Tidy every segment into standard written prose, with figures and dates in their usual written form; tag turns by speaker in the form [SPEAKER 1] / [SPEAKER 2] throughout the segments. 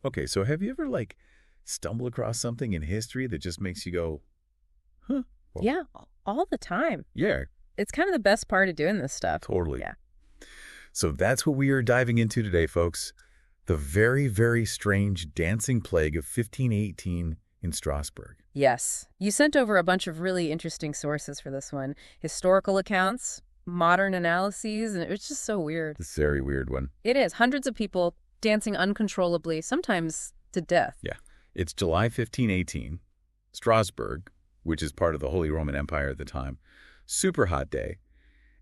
[SPEAKER 1] Okay, so have you ever, stumbled across something in history that just makes you go, huh? Well,
[SPEAKER 2] Yeah, all the time.
[SPEAKER 1] yeah,
[SPEAKER 2] It's kind of the best part of doing this stuff.
[SPEAKER 1] totally.
[SPEAKER 2] Yeah.
[SPEAKER 1] So that's what we are diving into today, folks. The very, very strange dancing plague of 1518 in Strasbourg.
[SPEAKER 2] Yes. You sent over a bunch of really interesting sources for this one. Historical accounts, modern analyses, and it was just so weird.
[SPEAKER 1] This very weird one.
[SPEAKER 2] It is. Hundreds of people dancing uncontrollably, sometimes to death.
[SPEAKER 1] Yeah. It's July 1518, Strasbourg, which is part of the Holy Roman Empire at the time. Super hot day.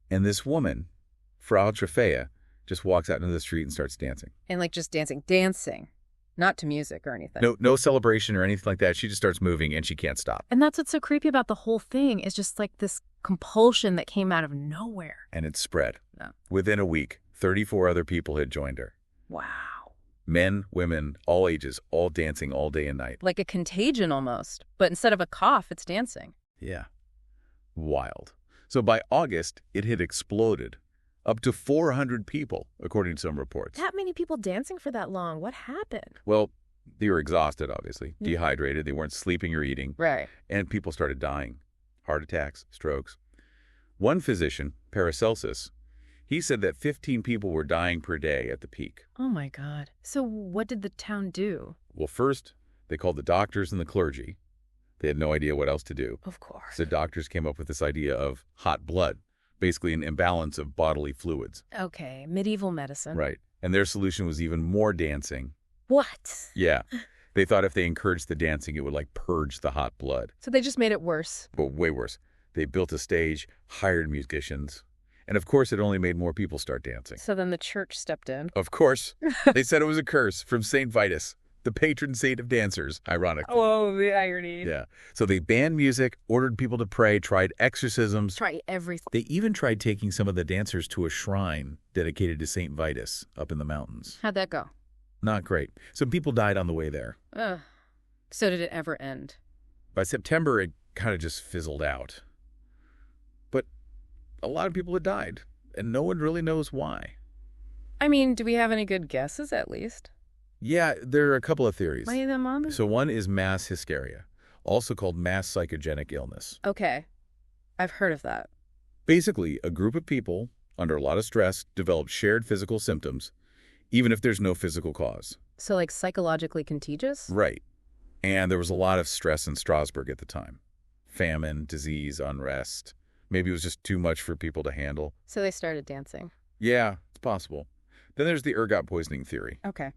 [SPEAKER 1] And this woman, Frau Trofea, just walks out into the street and starts dancing.
[SPEAKER 2] And just dancing. Not to music or anything.
[SPEAKER 1] No celebration or anything like that. She just starts moving and she can't stop.
[SPEAKER 2] And that's what's so creepy about the whole thing is just this compulsion that came out of nowhere.
[SPEAKER 1] And it spread.
[SPEAKER 2] Yeah.
[SPEAKER 1] Within a week, 34 other people had joined her.
[SPEAKER 2] Wow.
[SPEAKER 1] Men, women, all ages, all dancing all day and night.
[SPEAKER 2] Like a contagion almost. But instead of a cough, it's dancing.
[SPEAKER 1] Yeah. Wild. So by August, it had exploded. Up to 400 people, according to some reports.
[SPEAKER 2] That many people dancing for that long. What happened?
[SPEAKER 1] Well, they were exhausted, obviously, dehydrated. They weren't sleeping or eating.
[SPEAKER 2] Right.
[SPEAKER 1] And people started dying. Heart attacks, strokes. One physician, Paracelsus, he said that 15 people were dying per day at the peak.
[SPEAKER 2] Oh, my God. So what did the town do?
[SPEAKER 1] Well, first, they called the doctors and the clergy. They had no idea what else to do.
[SPEAKER 2] Of course.
[SPEAKER 1] So doctors came up with this idea of hot blood, basically an imbalance of bodily fluids.
[SPEAKER 2] Okay, medieval medicine.
[SPEAKER 1] Right. And their solution was even more dancing.
[SPEAKER 2] What?
[SPEAKER 1] Yeah. They thought if they encouraged the dancing, it would purge the hot blood.
[SPEAKER 2] So they just made it worse.
[SPEAKER 1] But way worse. They built a stage, hired musicians, and of course it only made more people start dancing.
[SPEAKER 2] So then the church stepped in.
[SPEAKER 1] Of course. They said it was a curse from St. Vitus, the patron saint of dancers, ironically.
[SPEAKER 2] Oh, the irony.
[SPEAKER 1] Yeah. So they banned music, ordered people to pray, tried exorcisms.
[SPEAKER 2] Try everything.
[SPEAKER 1] They even tried taking some of the dancers to a shrine dedicated to St. Vitus up in the mountains.
[SPEAKER 2] How'd that go?
[SPEAKER 1] Not great. Some people died on the way there.
[SPEAKER 2] Ugh. So did it ever end?
[SPEAKER 1] By September, it kind of just fizzled out. But a lot of people had died, and no one really knows why.
[SPEAKER 2] I mean, do we have any good guesses at least?
[SPEAKER 1] Yeah, there are a couple of theories.
[SPEAKER 2] Lay them on me.
[SPEAKER 1] So one is mass hysteria, also called mass psychogenic illness.
[SPEAKER 2] Okay. I've heard of that.
[SPEAKER 1] Basically, a group of people under a lot of stress develop shared physical symptoms, even if there's no physical cause.
[SPEAKER 2] So psychologically contagious?
[SPEAKER 1] Right. And there was a lot of stress in Strasbourg at the time. Famine, disease, unrest. Maybe it was just too much for people to handle.
[SPEAKER 2] So they started dancing.
[SPEAKER 1] Yeah, it's possible. Then there's the ergot poisoning theory.
[SPEAKER 2] Okay.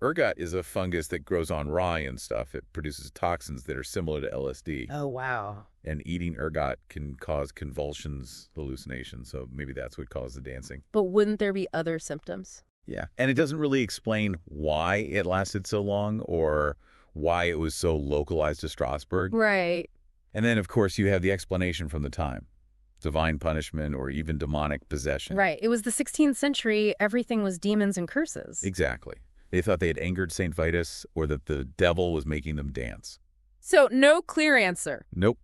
[SPEAKER 1] Ergot is a fungus that grows on rye and stuff. It produces toxins that are similar to LSD.
[SPEAKER 2] Oh, wow.
[SPEAKER 1] And eating ergot can cause convulsions, hallucinations. So maybe that's what caused the dancing.
[SPEAKER 2] But wouldn't there be other symptoms?
[SPEAKER 1] Yeah. And it doesn't really explain why it lasted so long or why it was so localized to Strasbourg.
[SPEAKER 2] Right.
[SPEAKER 1] And then, of course, you have the explanation from the time. Divine punishment or even demonic possession.
[SPEAKER 2] Right. It was the 16th century. Everything was demons and curses.
[SPEAKER 1] Exactly. They thought they had angered St. Vitus or that the devil was making them dance.
[SPEAKER 2] So no clear answer.
[SPEAKER 1] Nope.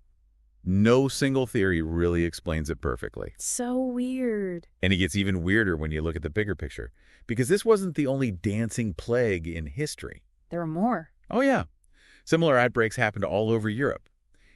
[SPEAKER 1] No single theory really explains it perfectly.
[SPEAKER 2] So weird.
[SPEAKER 1] And it gets even weirder when you look at the bigger picture, because this wasn't the only dancing plague in history.
[SPEAKER 2] There were more.
[SPEAKER 1] Oh, yeah. Similar outbreaks happened all over Europe.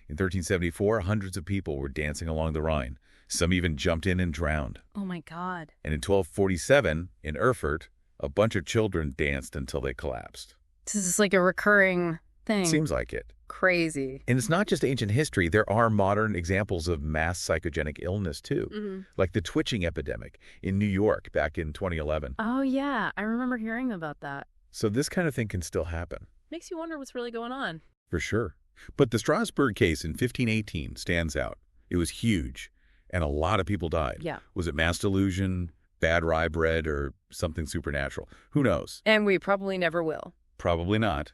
[SPEAKER 1] In 1374, hundreds of people were dancing along the Rhine. Some even jumped in and drowned.
[SPEAKER 2] Oh, my God.
[SPEAKER 1] And in 1247, in Erfurt, a bunch of children danced until they collapsed.
[SPEAKER 2] This is a recurring thing.
[SPEAKER 1] Seems like it.
[SPEAKER 2] Crazy.
[SPEAKER 1] And it's not just ancient history. There are modern examples of mass psychogenic illness, too. Like the twitching epidemic in New York back in 2011.
[SPEAKER 2] Oh, yeah. I remember hearing about that.
[SPEAKER 1] So this kind of thing can still happen.
[SPEAKER 2] Makes you wonder what's really going on.
[SPEAKER 1] For sure. But the Strasbourg case in 1518 stands out. It was huge, and a lot of people died.
[SPEAKER 2] Yeah.
[SPEAKER 1] Was it mass delusion, bad rye bread, or something supernatural? Who knows?
[SPEAKER 2] And we probably never will.
[SPEAKER 1] Probably not.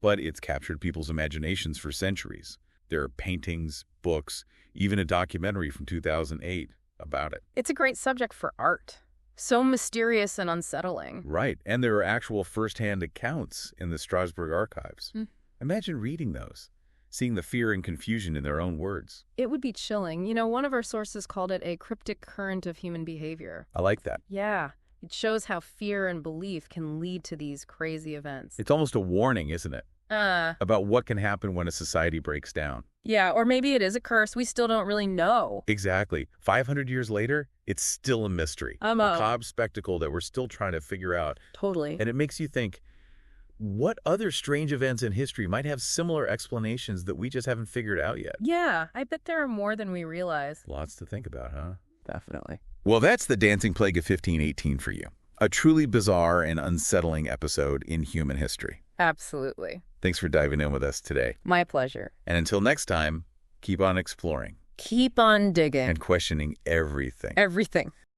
[SPEAKER 1] But it's captured people's imaginations for centuries. There are paintings, books, even a documentary from 2008 about it.
[SPEAKER 2] It's a great subject for art. So mysterious and unsettling.
[SPEAKER 1] Right. And there are actual first-hand accounts in the Strasbourg archives. Imagine reading those, seeing the fear and confusion in their own words.
[SPEAKER 2] It would be chilling. You know, one of our sources called it a cryptic current of human behavior.
[SPEAKER 1] I like that.
[SPEAKER 2] Yeah. It shows how fear and belief can lead to these crazy events.
[SPEAKER 1] It's almost a warning, isn't it? About what can happen when a society breaks down.
[SPEAKER 2] Yeah, or maybe it is a curse. We still don't really know.
[SPEAKER 1] Exactly. 500 years later, it's still a mystery. A macabre spectacle that we're still trying to figure out.
[SPEAKER 2] Totally.
[SPEAKER 1] And it makes you think, what other strange events in history might have similar explanations that we just haven't figured out yet?
[SPEAKER 2] Yeah, I bet there are more than we realize.
[SPEAKER 1] Lots to think about, huh?
[SPEAKER 3] Definitely.
[SPEAKER 1] Well, that's the Dancing Plague of 1518 for you. A truly bizarre and unsettling episode in human history.
[SPEAKER 2] Absolutely.
[SPEAKER 1] Thanks for diving in with us today.
[SPEAKER 2] My pleasure.
[SPEAKER 1] And until next time, keep on exploring.
[SPEAKER 2] Keep on digging.
[SPEAKER 1] And questioning everything.
[SPEAKER 2] Everything.